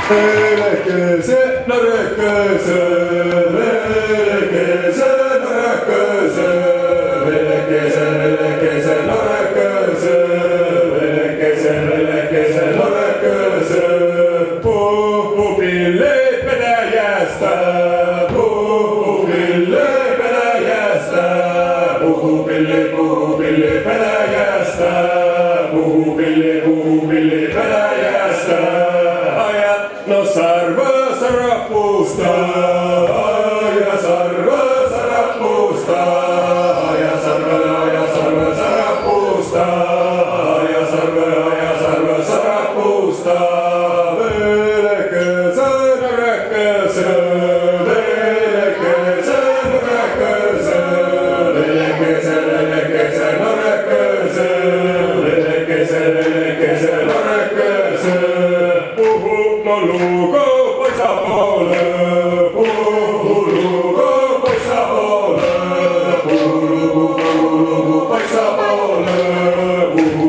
Verekese, narekese, verekese, narekese, verekese, verekese, narekese, verekese, verekese, narekese. Puhupilli Venäjästä, puhupilli Venäjästä, puhupilli, puhupilli Venäjästä, puhupilli, puhupilli Venäjästä. No sarva sarapusta, ja sarva sarapusta, ja sarva sarapusta, ja sarva sarapusta. Velekese, narekese, velekese, narekese, velekese, velekese, narekese, velekese, velekese, narekese. Lugo poisa poole, lugo poisa poole, lugo poisa poole,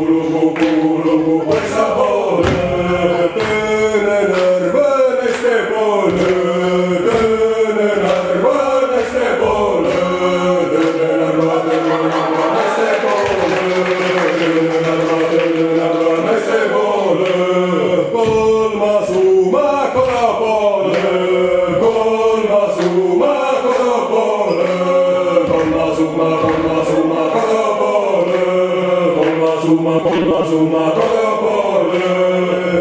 lugo poisa poole. Tõnen arvaneste poole, tõnen arvaneste poole, tõnen arvaneste poole, tõnen arvaneste poole. Summa kodapole,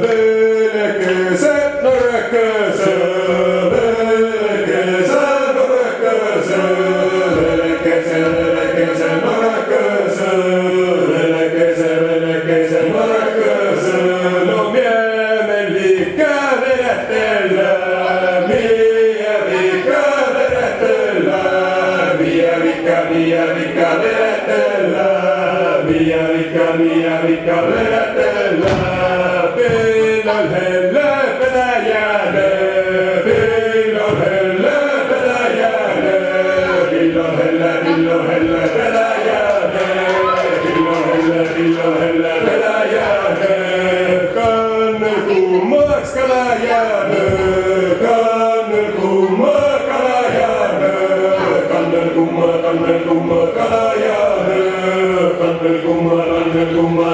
velekese, narekese, velekese, narekese, velekese, velekese, narekese, velekese, velekese, narekese. No miemme liikka vedetellä, mie viikka vedetellä, mie viikka vedetellä. Mikä vedetellä, pillon helle Venäjälle, pillon helle Venäjälle, pillon helle Venäjälle, pillon helle Venäjälle. Kannel kummaks Kalajääne, kannel kumma Kalajääne, kannel kumma Kalajääne. Kumma